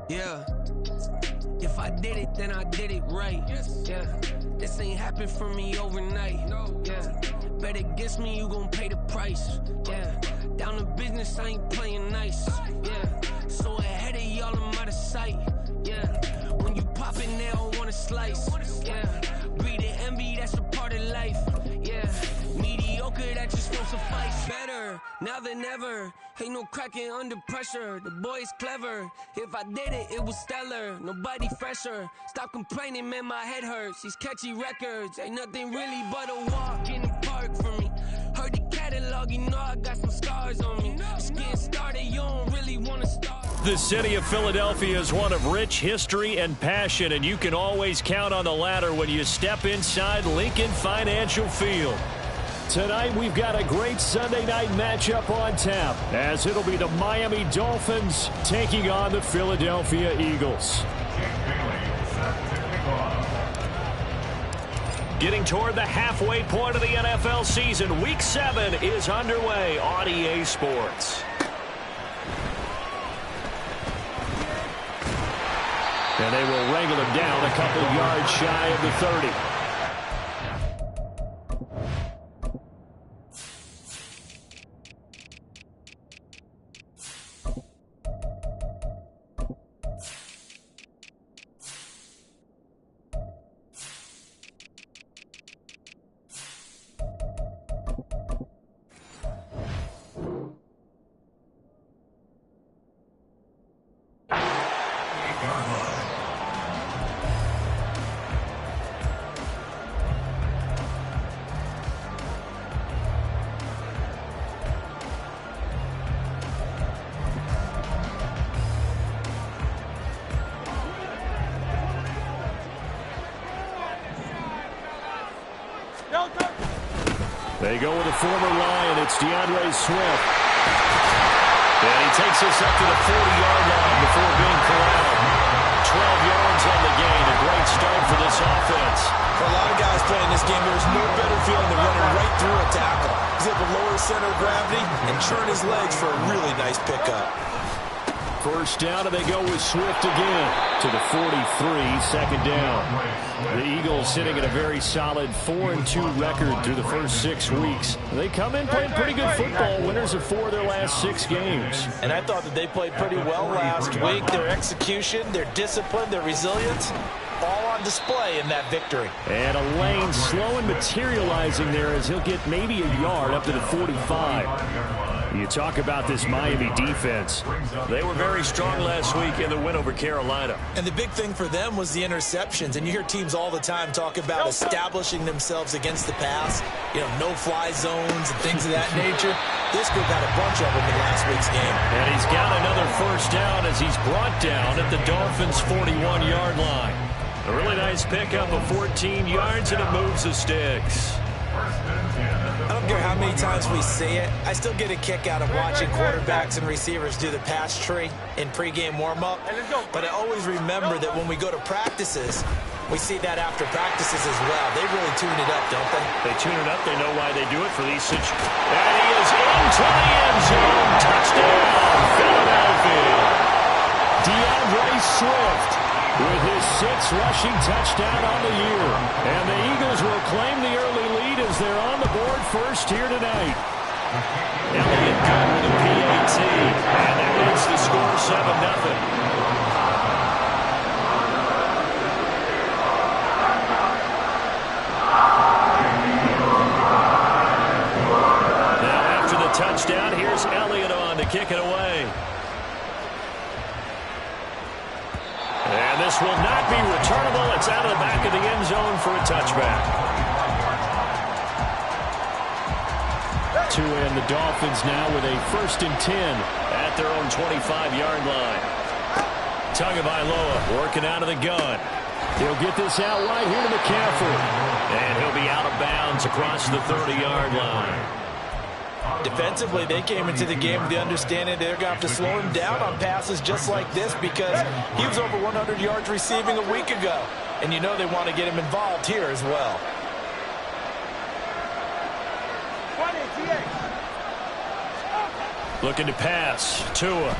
Yeah. If I did it, then I did it right. Yeah. This ain't happened for me overnight. Yeah. Bet against me, you gon' pay the price. Yeah. Down to business, I ain't playing nice. Yeah. So ahead of y'all, I'm out of sight. Yeah. When you pop in, they don't wanna slice. Yeah. Greed and envy, that's a part of life. Yeah. Mediocre, that just won't suffice. Better now than ever. Ain't no cracking under pressure. The boy's clever. If I did it, it was stellar. Nobody fresher. Stop complaining, man, my head hurts. These catchy records ain't nothing really but a walk in the park for me. Heard the catalog, you know I got some scars on me. Just getting started, you don't really want to start. The city of Philadelphia is one of rich history and passion, and you can always count on the latter when you step inside Lincoln Financial Field. Tonight, we've got a great Sunday night matchup on tap, as it'll be the Miami Dolphins taking on the Philadelphia Eagles. Getting toward the halfway point of the NFL season, Week 7 is underway on EA Sports. And they will wrangle him down a couple yards shy of the 30. They go with a former Lion. It's DeAndre Swift. And he takes us up to the 40-yard line before being corralled. 12 yards on the gain. A great start for this offense. For a lot of guys playing this game, there's no better feeling than running right through a tackle. He's able to lower his center of gravity and turn his legs for a really nice pickup. First down, and they go with Swift again to the 43, second down. The Eagles sitting at a very solid 4-2 record through the first 6 weeks. They come in playing pretty good football, winners of 4 of their last 6 games. And I thought that they played pretty well last week. Their execution, their discipline, their resilience, all on display in that victory. And a lane slow and materializing there as he'll get maybe a yard up to the 45. You talk about this Miami defense. They were very strong last week in the win over Carolina. And the big thing for them was the interceptions. And you hear teams all the time talk about establishing themselves against the pass. You know, no-fly zones and things of that nature. This group had a bunch of them in last week's game. And he's got another first down as he's brought down at the Dolphins' 41-yard line. A really nice pickup of 14 yards, and it moves the sticks. I don't care how many times we say it, I still get a kick out of watching quarterbacks and receivers do the pass tree in pregame warm-up. But I always remember that when we go to practices, we see that after practices as well. They really tune it up, don't they? They tune it up. They know why they do it for these situations. And he is into the end zone. Touchdown, Philadelphia. DeAndre Swift with his 6th rushing touchdown on the year. And the Eagles will claim the early lead as they're on the board first here tonight. Elliott good with a PAT. And that makes the score 7-0. Now after the touchdown, here's Elliott on to kick it away. And this will not be returnable. It's out of the back of the end zone for a touchback. To end the Dolphins now with a 1st and 10 at their own 25-yard line. Tagovailoa working out of the gun. He'll get this out right here to McCaffrey. And he'll be out of bounds across the 30-yard line. Defensively, they came into the game with the understanding they're going to have to slow him down on passes just like this because he was over 100 yards receiving a week ago. And you know they want to get him involved here as well. Looking to pass. Tua.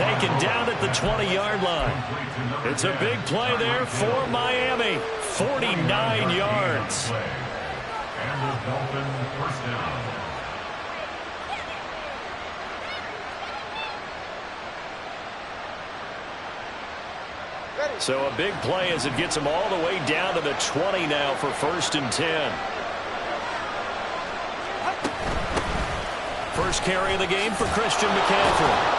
taken down at the 20-yard line. It's a big play there for Miami. 49 yards. And the Dolphins first down. So a big play as it gets them all the way down to the 20 now for 1st and 10. First carry of the game for Christian McCaffrey.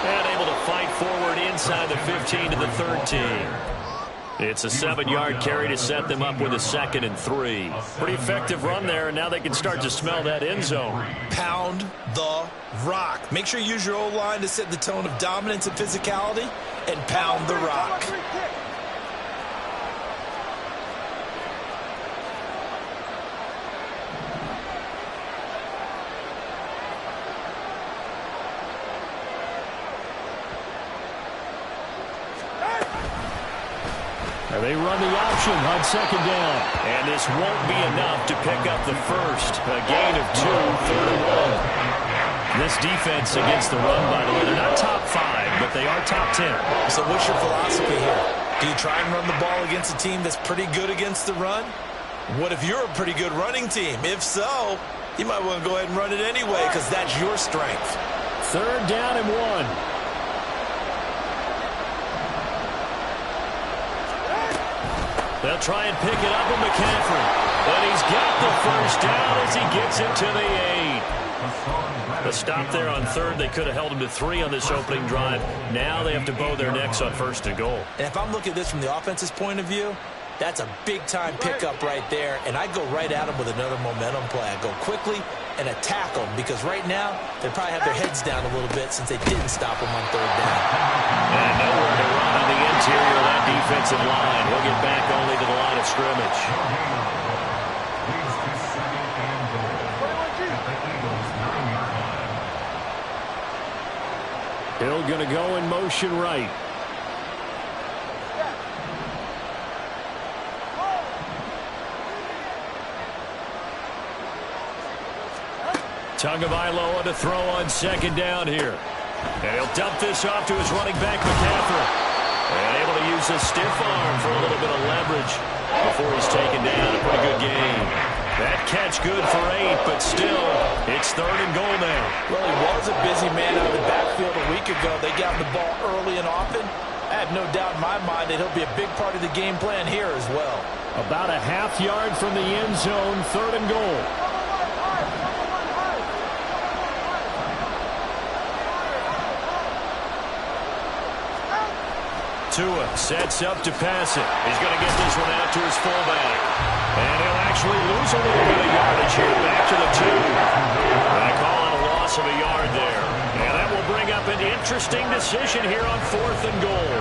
And able to fight forward inside the 15 to the 13. It's a 7-yard carry to set them up with a 2nd and 3. Pretty effective run there, and now they can start to smell that end zone. Pound the rock. Make sure you use your O-line to set the tone of dominance and physicality, and pound the rock. And they run the option on 2nd down. And this won't be enough to pick up the first. A gain of 2, 3rd and 1. This defense against the run, by the way, they're not top 5, but they are top 10. So what's your philosophy here? Do you try and run the ball against a team that's pretty good against the run? What if you're a pretty good running team? If so, you might want to go ahead and run it anyway because that's your strength. 3rd down and 1. They'll try and pick it up with McCaffrey. But he's got the first down as he gets it to the 8. The stop there on 3rd. They could have held him to 3 on this opening drive. Now they have to bow their necks on 1st and goal. And if I'm looking at this from the offense's point of view, that's a big-time pickup right there. And I go right at him with another momentum play. I go quickly and attack them because right now they probably have their heads down a little bit since they didn't stop him on 3rd down. And nowhere to run on the interior of that defensive line. He'll get back only to the line of scrimmage. Hill going to go in motion right. Tagovailoa to throw on 2nd down here. And he'll dump this off to his running back, McCaffrey. And able to use his stiff arm for a little bit of leverage before he's taken down. A pretty good game. That catch good for 8, but still, it's 3rd and goal now. Well, he was a busy man out of the backfield a week ago. They got him the ball early and often. I have no doubt in my mind that he'll be a big part of the game plan here as well. About a half yard from the end zone, 3rd and goal. Tua sets up to pass it. He's going to get this one out to his fullback. And he'll actually lose a little bit of yardage here. Back to the 2. I call it a loss of a yard there. And that will bring up an interesting decision here on 4th and goal.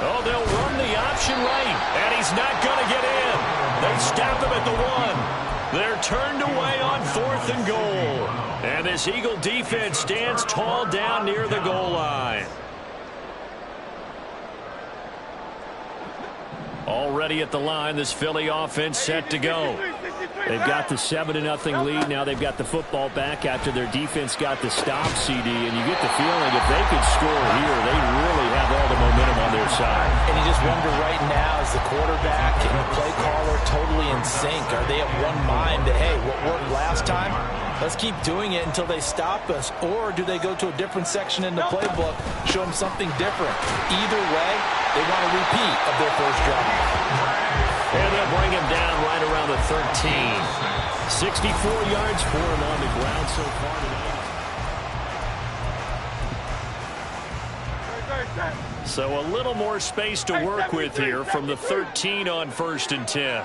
Oh, they'll run the option right. And he's not going to get in. They stop him at the 1. They're turned away on 4th and goal. And this Eagle defense stands tall down near the goal line. Already at the line, this Philly offense set to go. They've got the 7-0 lead. Now they've got the football back after their defense got the stop, CD. And you get the feeling if they could score here, they really have all the momentum on their side. And you just wonder right now, is the quarterback and the play caller totally in sync? Are they of one mind that, hey, what worked last time, let's keep doing it until they stop us? Or do they go to a different section in the playbook, show them something different? Either way, they want a repeat of their first drive. And they'll bring him down right around the 13. 64 yards for him on the ground so far tonight. So a little more space to work with here from the 13 on 1st and 10.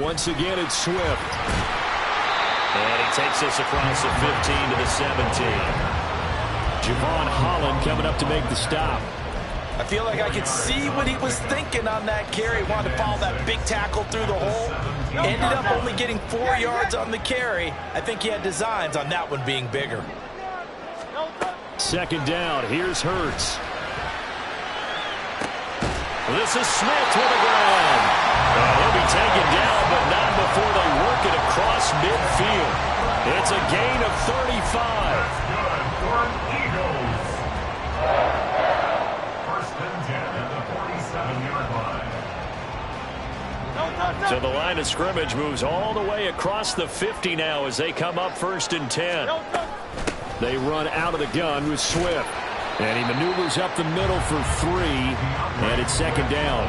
Once again, it's Swift. And he takes us across the 15 to the 17. Javon Holland coming up to make the stop. I feel like I could see what he was thinking on that carry. Wanted to follow that big tackle through the hole. Ended up only getting 4 yards on the carry. I think he had designs on that one being bigger. 2nd down. Here's Hurts. This is Smith with a grab. And he'll be taken down, but not before they work it across midfield. It's a gain of 35. Good for Eagles. First and 10 at the 47-yard line. So the line of scrimmage moves all the way across the 50 now as they come up first and 10. They run out of the gun with Swift. And he maneuvers up the middle for 3. And it's second down.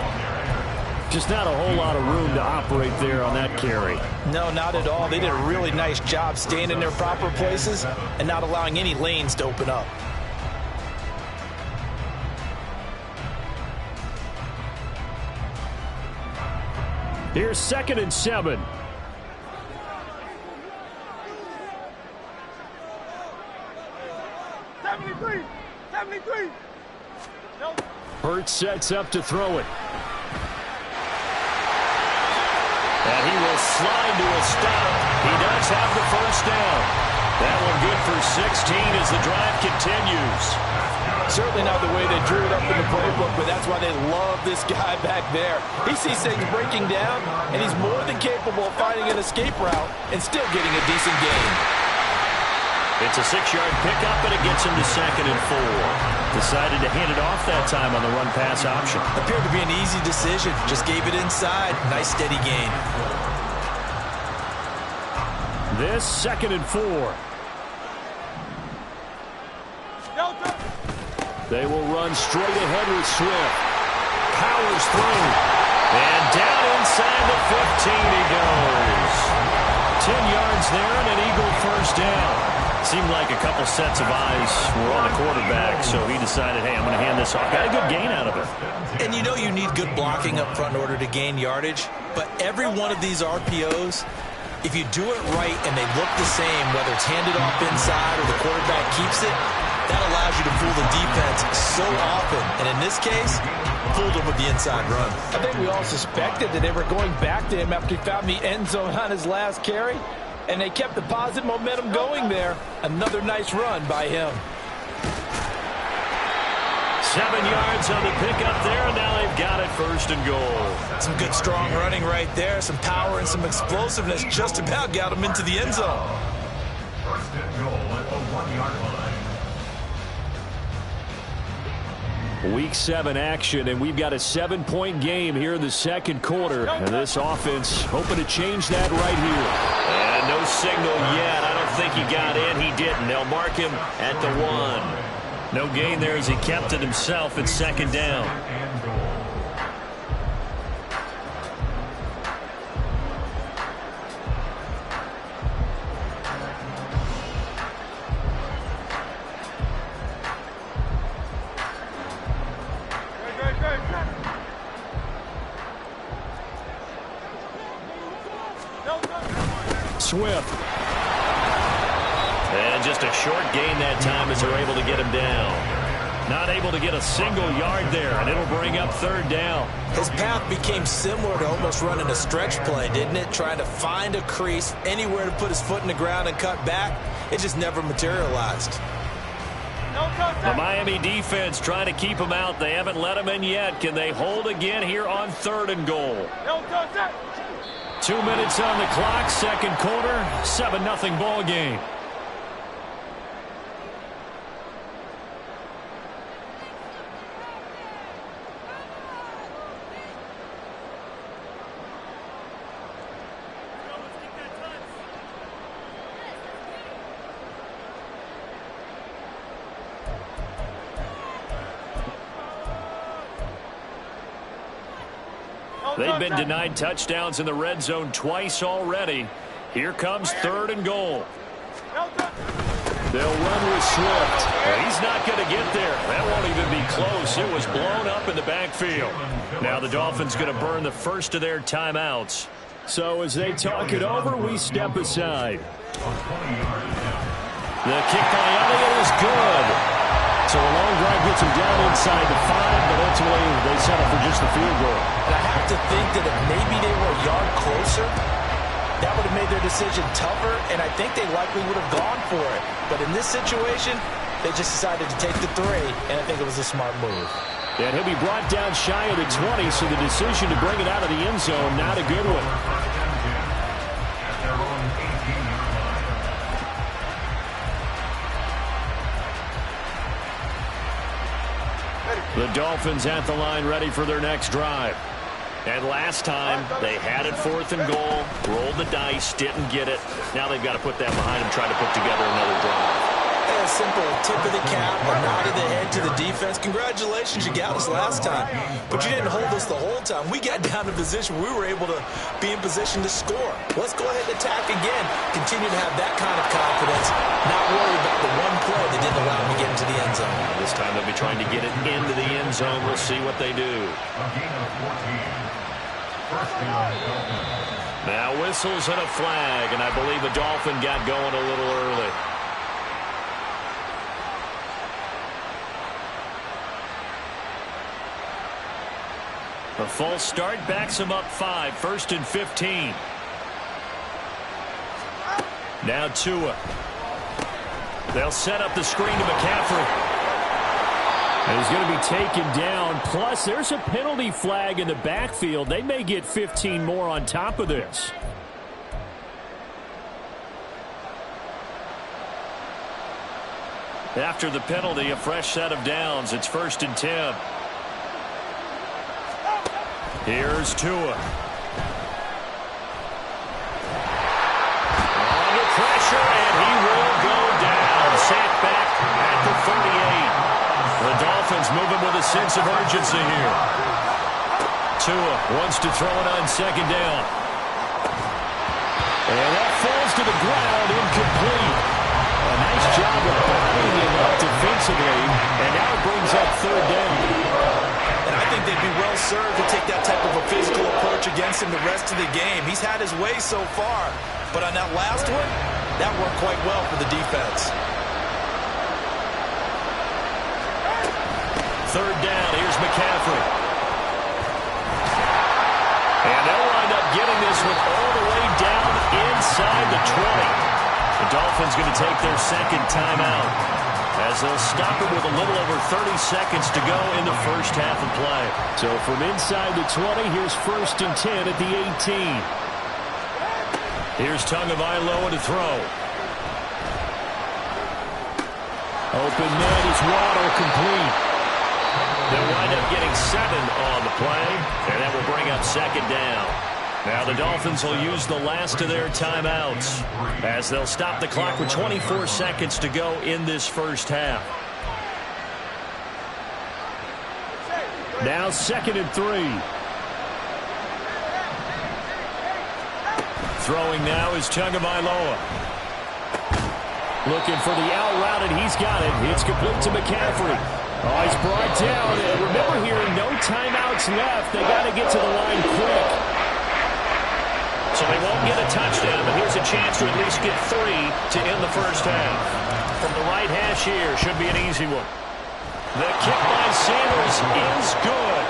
Just not a whole lot of room to operate there on that carry. No, not at all. They did a really nice job staying in their proper places and not allowing any lanes to open up. Here's second and 7. Hurts sets up to throw it. And he will slide to a stop. He does have the first down. That one good for 16 as the drive continues. Certainly not the way they drew it up in the playbook, but that's why they love this guy back there. He sees things breaking down, and he's more than capable of finding an escape route and still getting a decent gain. It's a 6-yard pickup, and it gets him to second and 4. Decided to hand it off that time on the run-pass option. Appeared to be an easy decision. Just gave it inside. Nice, steady gain. This second and 4. They will run straight ahead with Swift. Powers through. And down inside the 15 he goes. 10 yards there and an Eagle first down. Seemed like a couple sets of eyes were on the quarterback, so he decided, hey, I'm going to hand this off. Got a good gain out of it. And you know you need good blocking up front in order to gain yardage, but every one of these RPOs, if you do it right and they look the same, whether it's handed off inside or the quarterback keeps it, that allows you to fool the defense so often. And in this case, fooled him with the inside run. I think we all suspected that they were going back to him after he found the end zone on his last carry. And they kept the positive momentum going there. Another nice run by him. 7 yards on the pickup there, and now they've got it first and goal. Some good, strong running right there. Some power and some explosiveness just about got him into the end zone. First and goal at the 1-yard line. Week 7 action, and we've got a 7-point game here in the second quarter. And this offense hoping to change that right here. And no signal yet. I don't think he got in. He didn't. They'll mark him at the 1. No gain there as he kept it himself at second down. Swift. And just a short gain that time as they're able to get him down. Not able to get a single yard there, and it'll bring up third down. His path became similar to almost running a stretch play, didn't it? Trying to find a crease, anywhere to put his foot in the ground and cut back. It just never materialized. The Miami defense trying to keep him out. They haven't let him in yet. Can they hold again here on third and goal? 2 minutes on the clock, second quarter, 7-0 ball game. They've been denied touchdowns in the red zone twice already. Here comes third and goal. They'll run with Swift. He's not going to get there. That won't even be close. It was blown up in the backfield. Now the Dolphins going to burn the first of their timeouts. So as they talk it over, we step aside. The kick by Elliott is good. So a long drive gets him down inside the 5, but ultimately they settle for just the field goal. And I have to think that if maybe they were a yard closer, that would have made their decision tougher, and I think they likely would have gone for it. But in this situation, they just decided to take the 3, and I think it was a smart move. And he'll be brought down shy of the 20, so the decision to bring it out of the end zone, not a good one. At their own 18-yard line. The Dolphins at the line ready for their next drive. And last time, they had it 4th and goal, rolled the dice, didn't get it. Now they've got to put that behind them, try to put together another drive. A simple tip of the cap, a nod of the head to the defense. Congratulations, you got us last time. But you didn't hold us the whole time. We got down to position. We were able to be in position to score. Let's go ahead and attack again. Continue to have that kind of confidence. Not worry about the one play that didn't allow them to get into the end zone. This time they'll be trying to get it into the end zone. We'll see what they do. A gain of 14. First down, Dolphins. Now whistles and a flag, and I believe the Dolphin got going a little early. A false start backs him up 5, 1st and 15. Now Tua. They'll set up the screen to McCaffrey. And he's going to be taken down. Plus, there's a penalty flag in the backfield. They may get 15 more on top of this. After the penalty, a fresh set of downs. It's 1st and 10. Here's Tua. Under pressure, and he will go down. Sacked back at the 38. The Dolphins moving with a sense of urgency here. Tua wants to throw it on 2nd down. And that falls to the ground, incomplete. A nice job of bottling him up defensively, and now it brings up 3rd down. And I think they'd be well served to take that type of a physical approach against him the rest of the game. He's had his way so far, but on that last one, that worked quite well for the defense. 3rd down, here's McCaffrey. And they'll wind up getting this one all the way down inside the 20. The Dolphins going to take their 2nd timeout, as they'll stop it with a little over 30 seconds to go in the first half of play. So from inside the 20, here's 1st and 10 at the 18. Here's Tagovailoa to throw. Open man is Waddle, complete. They'll wind up getting 7 on the play, and that will bring up 2nd down. Now the Dolphins will use the last of their timeouts, as they'll stop the clock with 24 seconds to go in this first half. Now 2nd and 3. Throwing now is Tagovailoa. Looking for the out route, and he's got it. It's complete to McCaffrey. Oh, he's brought down. And remember here, no timeouts left. They got to get to the line quick. So they won't get a touchdown, but here's a chance to at least get 3 to end the first half. From the right hash here, should be an easy one. The kick by Sanders is good.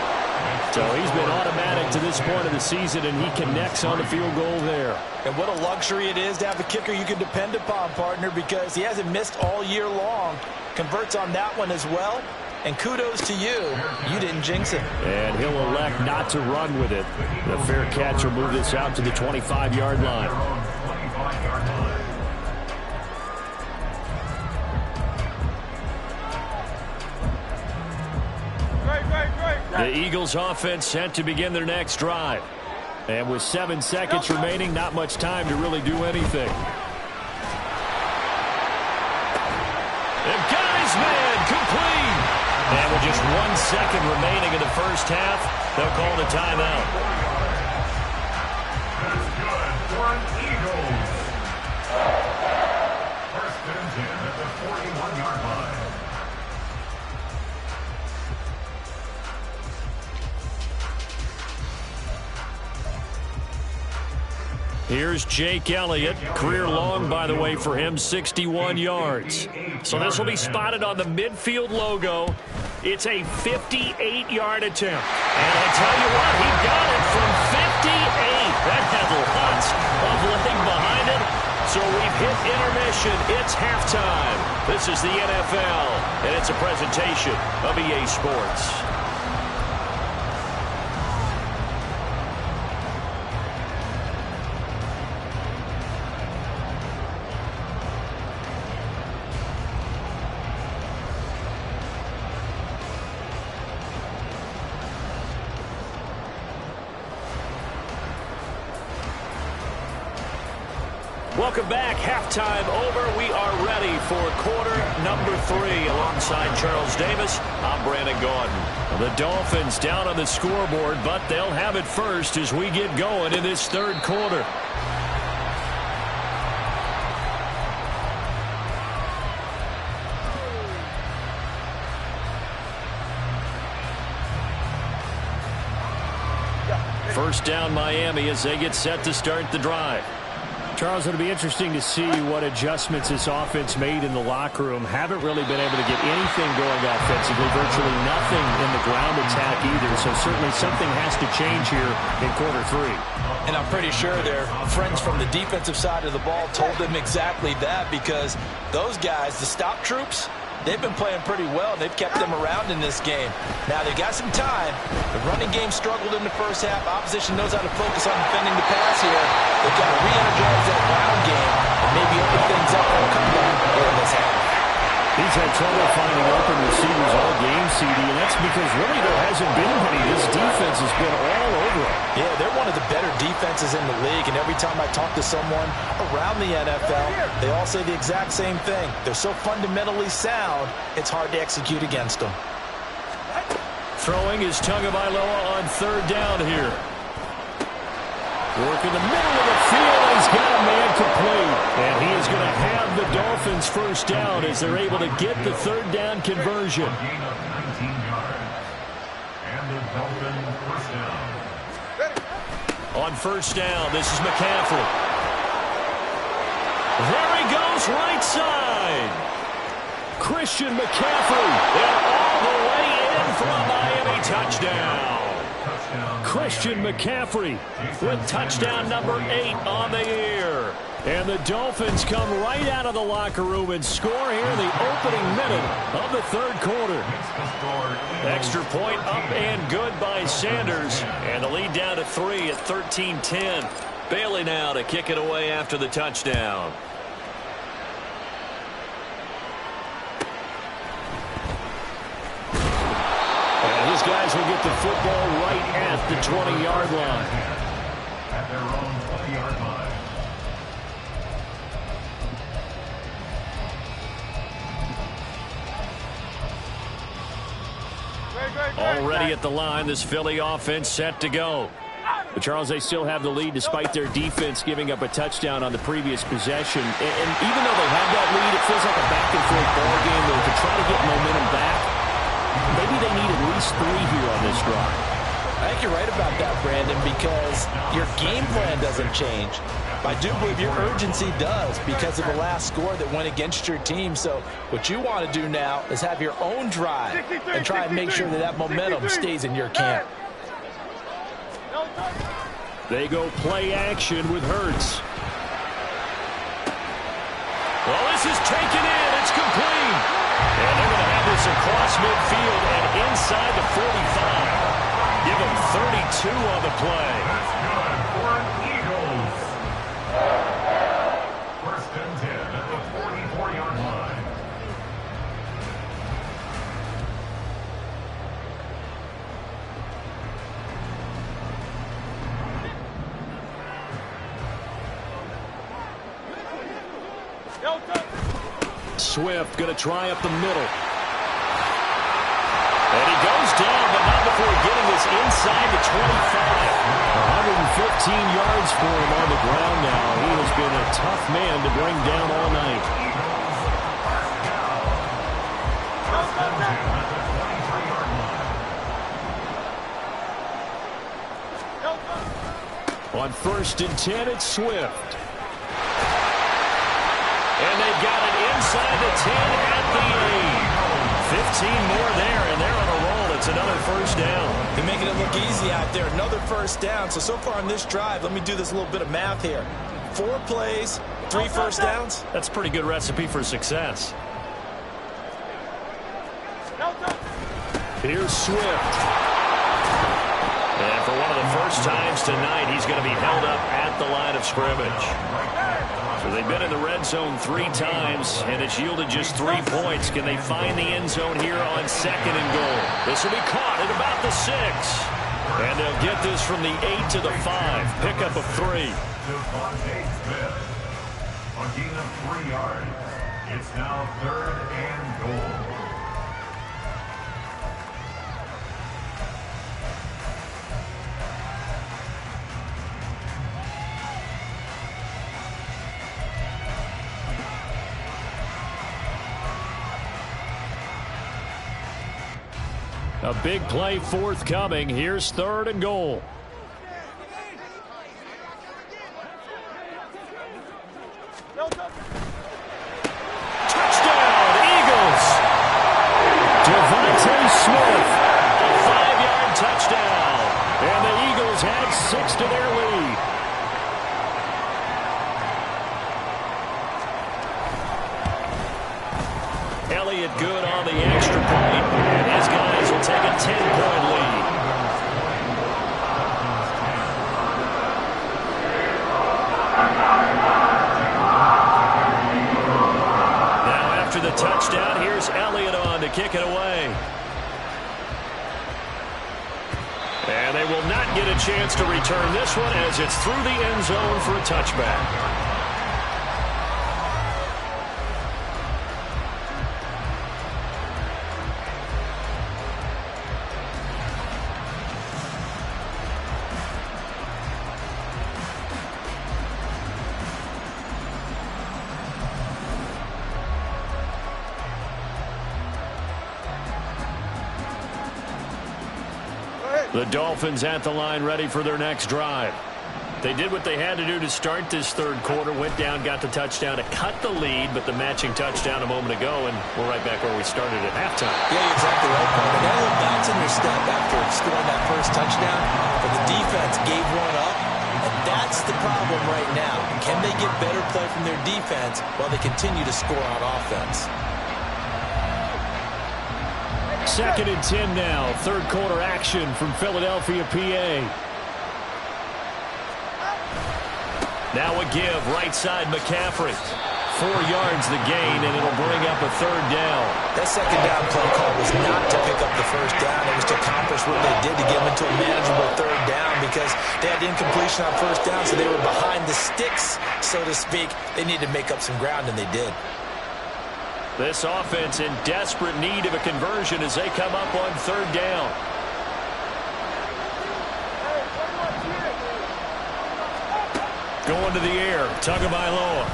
So he's been automatic to this point of the season, and he connects on the field goal there. And what a luxury it is to have a kicker you can depend upon, partner, because he hasn't missed all year long. Converts on that one as well. And kudos to you. You didn't jinx it. And he'll elect not to run with it. The fair catch will move this out to the 25-yard line. The Eagles offense set to begin their next drive. And with 7 seconds remaining, not much time to really do anything. They've got his man, complete. And with just 1 second remaining in the first half, they'll call the timeout. That's good for an Eagles. 1st and 10 at the 41-yard line. Here's Jake Elliott. Career long, by the way, for him, 61 yards. So this will be spotted on the midfield logo. It's a 58-yard attempt. And I tell you what, he got it from 58. That had lots of leg behind it. So we've hit intermission. It's halftime. This is the NFL, and it's a presentation of EA Sports. Welcome back. Halftime over. We are ready for quarter number 3. Alongside Charles Davis, I'm Brandon Gaudin. The Dolphins down on the scoreboard, but they'll have it first as we get going in this third quarter. First down Miami as they get set to start the drive. Charles, it'll be interesting to see what adjustments this offense made in the locker room. Haven't really been able to get anything going offensively, virtually nothing in the ground attack either. So certainly something has to change here in quarter 3. And I'm pretty sure their friends from the defensive side of the ball told them exactly that, because those guys, the stop troops, they've been playing pretty well. They've kept them around in this game. Now, they got some time. The running game struggled in the first half. Opposition knows how to focus on defending the pass here. They've got to re-energize that ground game and maybe open things up for a comeback here in this half. He's had trouble finding open receivers all game, CD, and that's because really there hasn't been many. This defense has been all over it. Yeah, they're one of the better defenses in the league, and every time I talk to someone around the NFL, they all say the exact same thing. They're so fundamentally sound, it's hard to execute against them. Throwing is Tagovailoa on third down here. Work in the middle of the field. He's got a man complete. And he is going to have the Dolphins first down as they're able to get the third down conversion. Gain of 19 yards. And the Dolphins first down. On first down, this is McCaffrey. There he goes, right side. Christian McCaffrey. And all the way in for a Miami touchdown. Christian McCaffrey with touchdown number 8 on the year. And the Dolphins come right out of the locker room and score here in the opening minute of the third quarter. Extra point up and good by Sanders. And the lead down to 3 at 13-10. Bailey now to kick it away after the touchdown. These guys will get the football right at the 20-yard line. At their own 20-yard line. Already at the line, this Philly offense set to go. But Charles, they still have the lead despite their defense giving up a touchdown on the previous possession. And even though they have that lead, it feels like a back-and-forth ball game where to try to get momentum back, maybe they need at least 3 here on this drive. I think you're right about that, Brandon, because your game plan doesn't change. I do believe your urgency does because of the last score that went against your team. So what you want to do now is have your own drive and try and make sure that that momentum stays in your camp. They go play action with Hurts. Well, this is taken in. It's complete. And they're going to have this across midfield and inside the 45. Give them 32 on the play. That's good for Eagles. First and 10 at the 44-yard line. Swift going to try up the middle. And he goes down, but not before getting this inside the 25. 115 yards for him on the ground now. He has been a tough man to bring down all night. On first and 10, it's Swift. And they've got it inside the 10 at the 8. 15 more there, and they're on a roll. It's another first down. They're making it look easy out there. Another first down. So far on this drive, let me do this little bit of math here. 4 plays, 3 first downs. That's a pretty good recipe for success. Here's Swift. And for one of the first times tonight, he's going to be held up at the line of scrimmage. So they've been in the red zone 3 times, and it's yielded just 3 points. Can they find the end zone here on second and goal? This will be caught at about the 6. And they'll get this from the 8 to the 5. Pickup of 3. A gain of 3 yards. It's now 3rd and goal. A big play forthcoming. Here's 3rd and goal. Touchdown, Eagles! Devontae Smith, a 5-yard touchdown. And the Eagles add 6 to their lead. Elliott good on the extra point, and his guys will take a 10-point lead. Now after the touchdown, here's Elliott on to kick it away. And they will not get a chance to return this one as it's through the end zone for a touchback. The Dolphins at the line ready for their next drive. They did what they had to do to start this 3rd quarter, went down, got the touchdown to cut the lead, but the matching touchdown a moment ago, and we're right back where we started at halftime. Yeah, you're exactly right, Paul. They got a little bounce in their step after scoring that first touchdown, but the defense gave one up, and that's the problem right now. Can they get better play from their defense while they continue to score on offense? 2nd and 10 now. 3rd quarter action from Philadelphia, PA. Now a give, right side McCaffrey. 4 yards the gain, and it'll bring up a 3rd down. That 2nd down play call was not to pick up the 1st down. It was to accomplish what they did to get them into a manageable 3rd down because they had incompletion on 1st down, so they were behind the sticks, so to speak. They needed to make up some ground, and they did. This offense in desperate need of a conversion as they come up on 3rd down. Going to the air, Tagovailoa.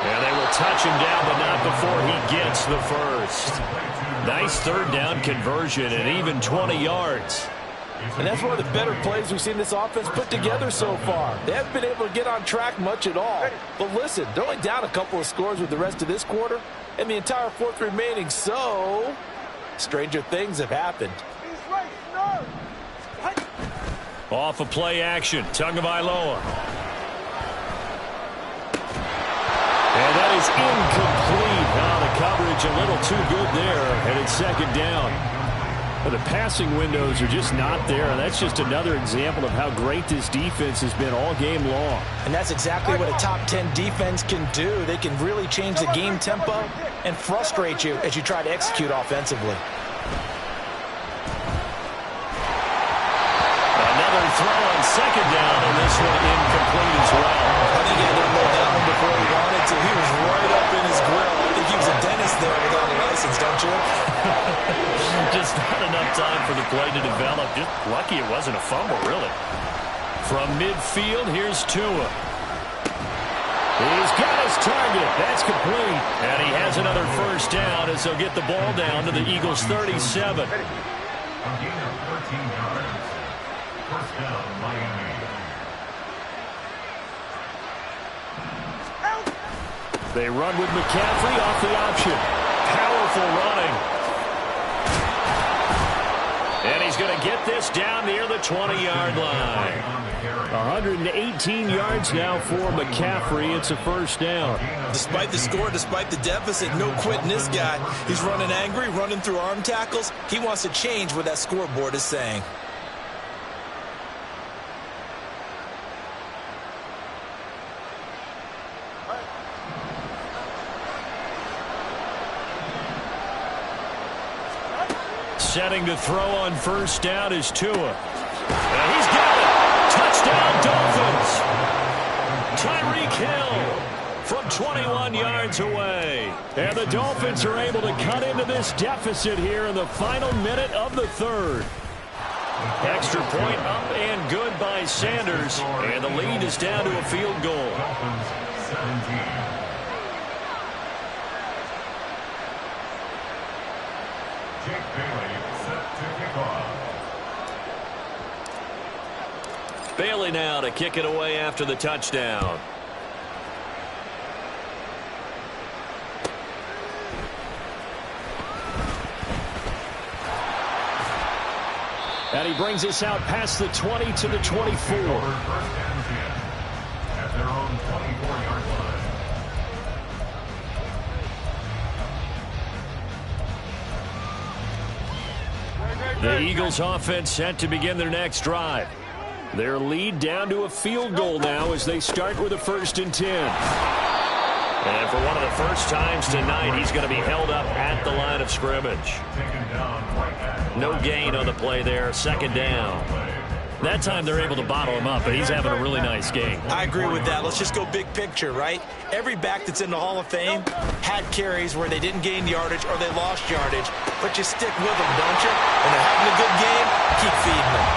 And they will touch him down, but not before he gets the first. Nice 3rd down conversion and even 20 yards. And that's one of the better plays we've seen this offense put together so far. They haven't been able to get on track much at all. But listen, they're only down a couple of scores with the rest of this quarter and the entire 4th remaining. So, stranger things have happened. Off of play action, Tagovailoa. And that is incomplete. Now the coverage a little too good there, and it's 2nd down. But the passing windows are just not there, and that's just another example of how great this defense has been all game long. And that's exactly what a top 10 defense can do. They can really change the game tempo and frustrate you as you try to execute offensively. Another throw on 2nd down, and this one incomplete as well. I think he had to load that one before he wanted to. He was right up in his grill. I think he was a dentist there without a license, don't you? Just not enough time for the play to develop. Just lucky it wasn't a fumble, really. From midfield, here's Tua. He's got his target. That's complete. And he has another 1st down as they'll get the ball down to the Eagles' 37. A gain of 13 yards. 1st down, Miami. They run with McCaffrey off the option. Powerful running. And he's going to get this down near the 20-yard line. 118 yards now for McCaffrey. It's a 1st down. Despite the score, despite the deficit, no quitting this guy. He's running angry, running through arm tackles. He wants to change what that scoreboard is saying. Setting to throw on 1st down is Tua. And he's got it. Touchdown, Dolphins. Tyreek Hill from 21 yards away. And the Dolphins are able to cut into this deficit here in the final minute of the third. Extra point up and good by Sanders. And the lead is down to a field goal. Dolphins 17. Jake Bailey set to kick off. Bailey now to kick it away after the touchdown. And he brings us out past the 20 to the 24. First and 10 at their own 24-yard line. The Eagles offense set to begin their next drive. Their lead down to a field goal now as they start with a 1st and 10. And for one of the first times tonight, he's going to be held up at the line of scrimmage. No gain on the play there, 2nd down. That time they're able to bottle him up, but he's having a really nice game. I agree with that. Let's just go big picture, right? Every back that's in the Hall of Fame had carries where they didn't gain yardage or they lost yardage, but you stick with them, don't you? When they're having a good game, keep feeding them.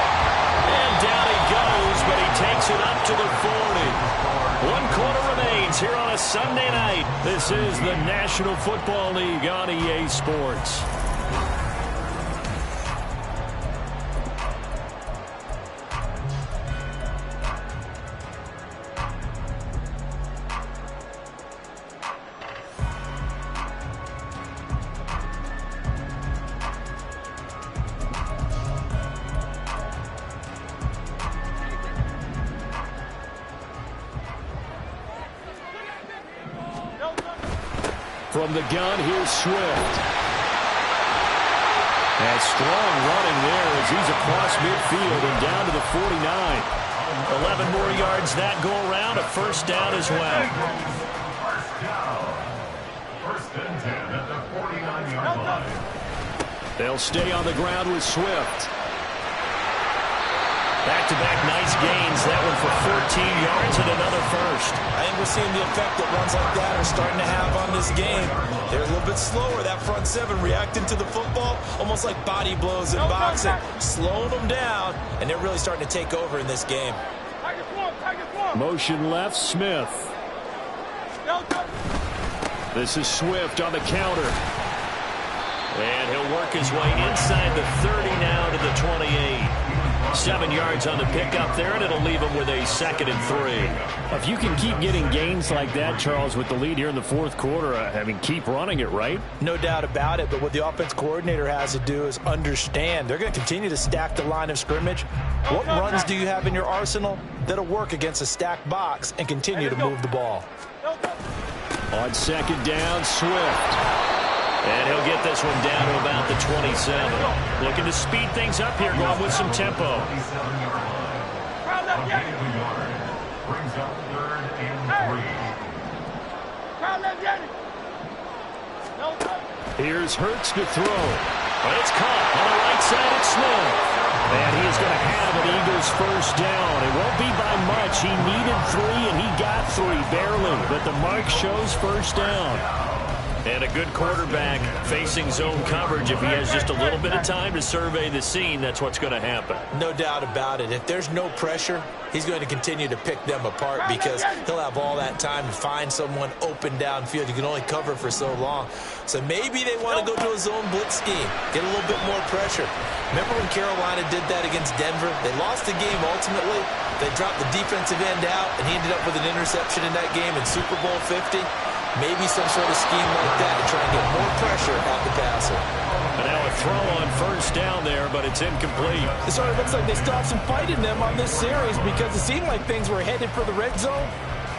And down he goes, but he takes it up to the 40. 1 quarter remains here on a Sunday night. This is the National Football League on EA Sports. From the gun, here's Swift. And strong running there as he's across midfield and down to the 49. 11 more yards that go around, a 1st down as well. First and 10 at the 49-yard line. They'll stay on the ground with Swift. Back-to-back nice gains. That one for 14 yards and another 1st. I think we're seeing the effect that runs like that are starting to have on this game. They're a little bit slower, that front 7 reacting to the football, almost like body blows in boxing, slowing them down, and they're really starting to take over in this game. Motion left, Smith. This is Swift on the counter. And he'll work his way inside the 30 now to the 28. 7 yards on the pickup there, and it'll leave him with a 2nd and 3. If you can keep getting gains like that, Charles, with the lead here in the 4th quarter, I mean, keep running it, right? No doubt about it, but what the offense coordinator has to do is understand they're going to continue to stack the line of scrimmage. What runs do you have in your arsenal that'll work against a stacked box and continue to move the ball? On 2nd down, Swift. And he'll get this one down to about the 27. Looking to speed things up here, going with some tempo. Brings up 3rd and 3. Here's Hurts to throw. But it's caught on the right side at Smith. And he is going to have an Eagles 1st down. It won't be by much. He needed 3, and he got 3, barely. But the mark shows 1st down. And a good quarterback facing zone coverage. If he has just a little bit of time to survey the scene, that's what's going to happen. No doubt about it. If there's no pressure, he's going to continue to pick them apart because he'll have all that time to find someone open downfield. You can only cover for so long. So maybe they want to go to a zone blitz scheme, get a little bit more pressure. Remember when Carolina did that against Denver? They lost the game ultimately. They dropped the defensive end out, and he ended up with an interception in that game in Super Bowl 50. Maybe some sort of scheme like that to try and get more pressure at the passer. And now a throw on 1st down there, but it's incomplete. It sort of looks like they still have some fight in them on this series because it seemed like things were headed for the red zone.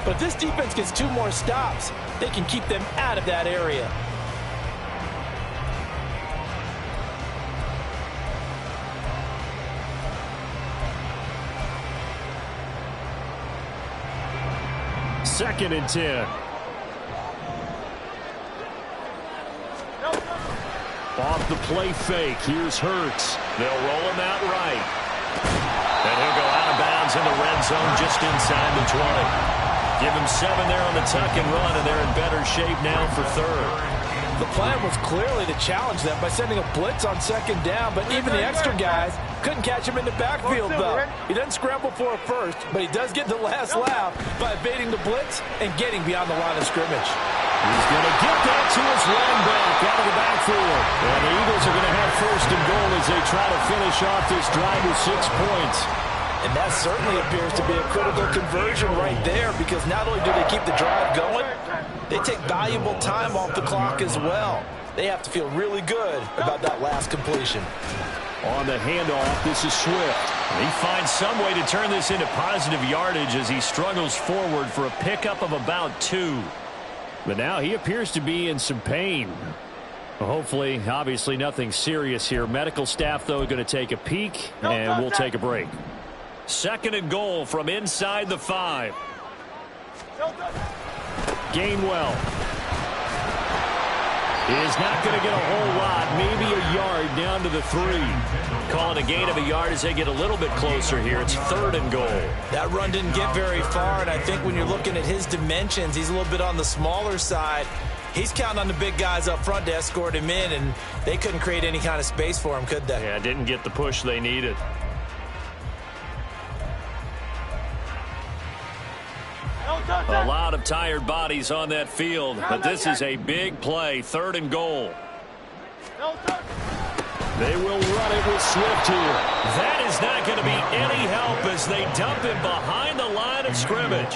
But if this defense gets 2 more stops, they can keep them out of that area. Second and 10. Off the play fake. Here's Hurts. They'll roll him out right. And he'll go out of bounds in the red zone just inside the 20. Give him 7 there on the tuck and run, and they're in better shape now for third. The plan was clearly to challenge them by sending a blitz on second down, but even the extra guys couldn't catch him in the backfield, though. He doesn't scramble for a first, but he does get the last laugh by evading the blitz and getting beyond the line of scrimmage. He's going to get that to his running back out of the backfield. And the Eagles are going to have first and goal as they try to finish off this drive with 6 points. And that certainly appears to be a critical conversion right there, because not only do they keep the drive going, they take valuable time off the clock as well. They have to feel really good about that last completion. On the handoff, this is Swift. He finds some way to turn this into positive yardage as he struggles forward for a pickup of about 2. But now he appears to be in some pain. Hopefully, obviously nothing serious here. Medical staff, though, going to take a peek, and we'll take a break. Second and goal from inside the 5. Gainwell is not going to get a whole lot, maybe a yard down to the 3. Calling a gain of a yard as they get a little bit closer here. It's third and goal. That run didn't get very far, and I think when you're looking at his dimensions, he's a little bit on the smaller side. He's counting on the big guys up front to escort him in, and they couldn't create any kind of space for him, could they? Yeah, didn't get the push they needed. A lot of tired bodies on that field, but this is a big play. Third and goal. They will run it with Swift here. That is not going to be any help as they dump him behind the line of scrimmage.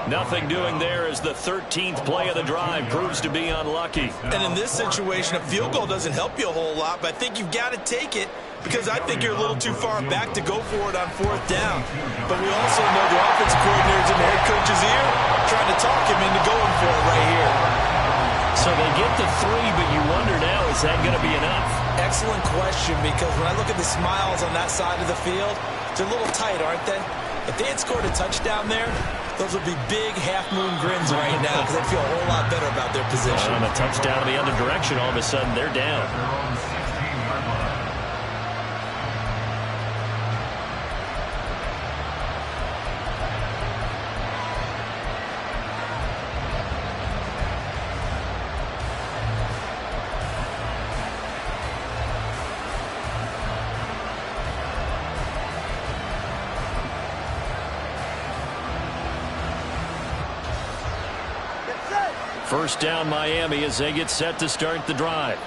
Nothing doing there as the 13th play of the drive proves to be unlucky. And in this situation, a field goal doesn't help you a whole lot, but I think you've got to take it, because I think you're a little too far back to go for it on 4th down. But we also know the offensive coordinator's in the head coach's ear trying to talk him into going for it right here. So they get the 3, but you wonder now, is that going to be enough? Excellent question, because when I look at the smiles on that side of the field, they're a little tight, aren't they? If they had scored a touchdown there, those would be big half-moon grins right now, because they'd feel a whole lot better about their position. On a touchdown in the other direction, all of a sudden they're down. First down Miami as they get set to start the drive.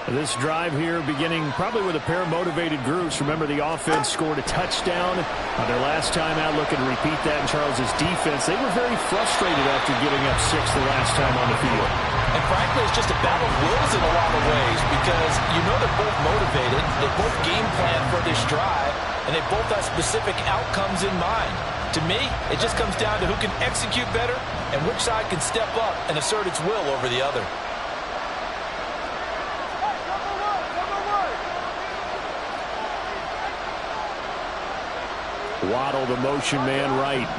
This drive here beginning probably with a pair of motivated groups. Remember, the offense scored a touchdown on their last time out. Looking to repeat that in Charles's defense. They were very frustrated after giving up 6 the last time on the field. And frankly, it's just a battle of wills in a lot of ways, because you know they're both motivated. They both game plan for this drive, and they both have specific outcomes in mind. To me, it just comes down to who can execute better and which side can step up and assert its will over the other. Waddle, the motion man, right.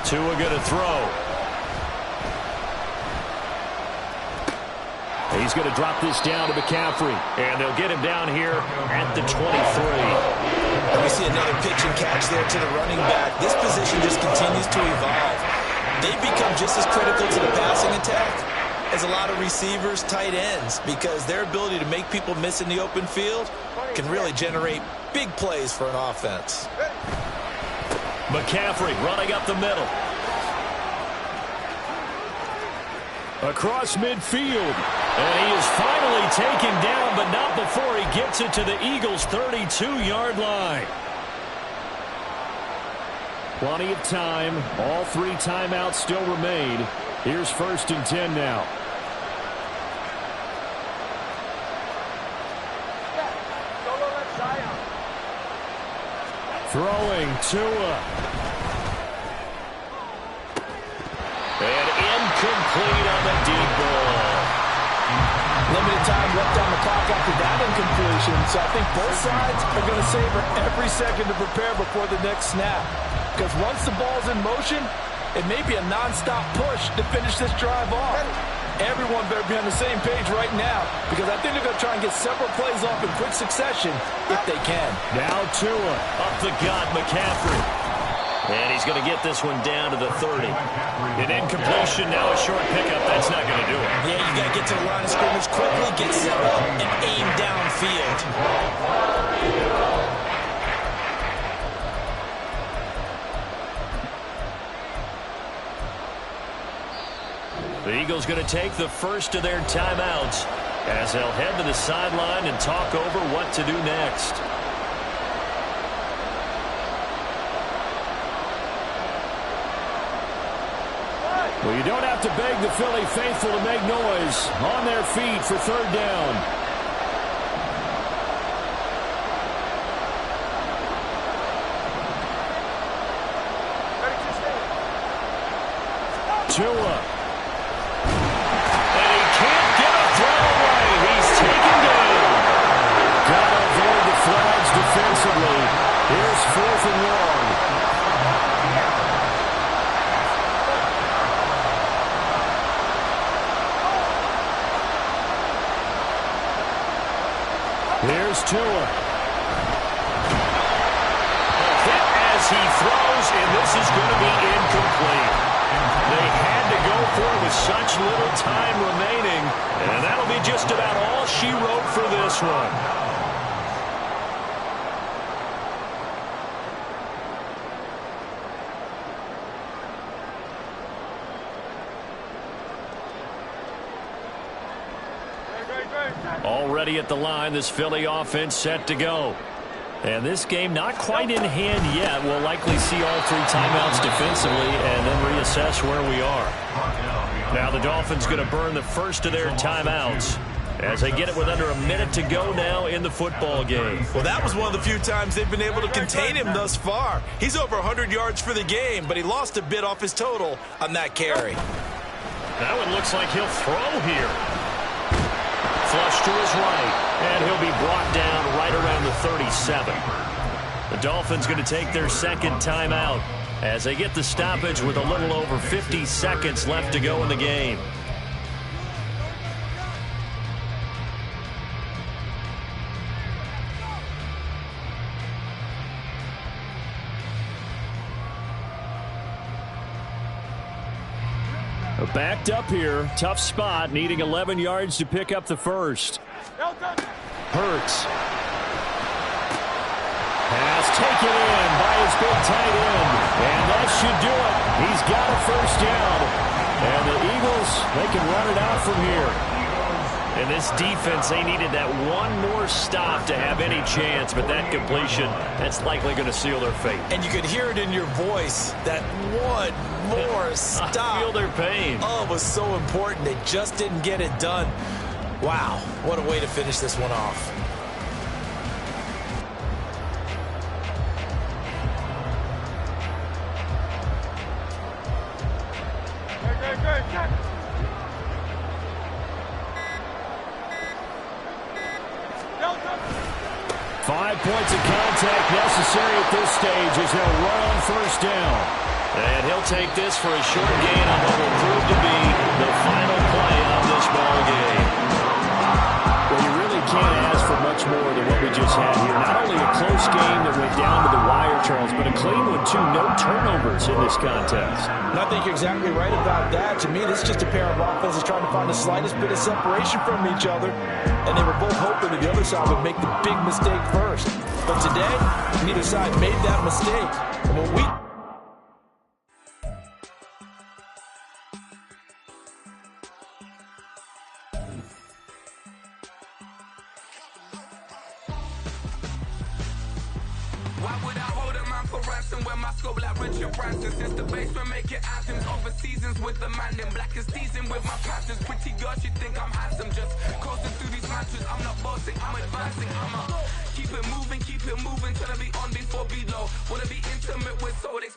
Tua going to throw. He's going to drop this down to McCaffrey, and they'll get him down here at the 23. And we see another pitch and catch there to the running back. This position just continues to evolve. They become just as critical to the passing attack as a lot of receivers, tight ends, because their ability to make people miss in the open field can really generate big plays for an offense. McCaffrey running up the middle. Across midfield. And he is finally taken down, but not before he gets it to the Eagles' 32-yard line. Plenty of time. All 3 timeouts still remain. Here's 1st and 10 now. Throwing Tua. And incomplete on the deep ball. Limited time left on the clock after that incompletion, so I think both sides are going to savor every second to prepare before the next snap. Because once the ball's in motion, it may be a nonstop push to finish this drive off. everyone better be on the same page right now because I think they're going to try and get several plays off in quick succession if they can. Now Tua up the gut, McCaffrey. And he's going to get this one down to the 30. An incompletion, now a short pickup. That's not going to do it. Yeah, you got to get to the line of scrimmage quickly, get set up, and aim downfield. The Eagles going to take the first of their timeouts as they'll head to the sideline and talk over what to do next. Well, you don't have to beg the Philly faithful to make noise. On their feet for third down. Tua. And he can't get a throw away. He's taken down. Got to avoid the flags defensively. Here's 4th and long. Here's Tua. Hit as he throws, and this is going to be incomplete. They had to go for it with such little time remaining, and that'll be just about all she wrote for this one. Already at the line, this Philly offense set to go. And this game not quite in hand yet. We'll likely see all 3 timeouts defensively and then reassess where we are. Now the Dolphins going to burn the first of their timeouts as they get it with under a minute to go now in the football game. Well, that was one of the few times they've been able to contain him thus far. He's over 100 yards for the game, but he lost a bit off his total on that carry. Now it looks like he'll throw here. Flush to his right, and he'll be brought down right around the 37. The Dolphins going to take their second timeout as they get the stoppage with a little over 50 seconds left to go in the game. Backed up here. Tough spot. Needing 11 yards to pick up the first. Hurts. Pass taken in by his big tight end. And that should do it. He's got a first down. And the Eagles, they can run it out from here. And this defense, they needed that one more stop to have any chance. But that completion, that's likely going to seal their fate. And you could hear it in your voice, that one more stop. I feel their pain. Oh, it was so important. They just didn't get it done. Wow, what a way to finish this one off. Go. 5 points of contact necessary at this stage as they'll run on first down. And he'll take this for a short gain on what will prove to be the final play of this ball game. Well, you really can't ask for much more than what we just had here. Not only a close game that went down to the wire, Charles, but a clean one, too. No turnovers in this contest. And I think you're exactly right about that. To me, this is just a pair of offenses trying to find the slightest bit of separation from each other. And they were both hoping that the other side would make the big mistake first. But today, neither side made that mistake. And when we... Why would I hold him out for ransom when my scope like Richard Branson? Since the basement making anthems over seasons with the man in black is teasing with my passions. Pretty girl, she think I'm handsome. Just coasting through these matches. I'm not bossing, I'm advancing. I'ma keep it moving, trying to be on before below. Wanna be intimate with soul.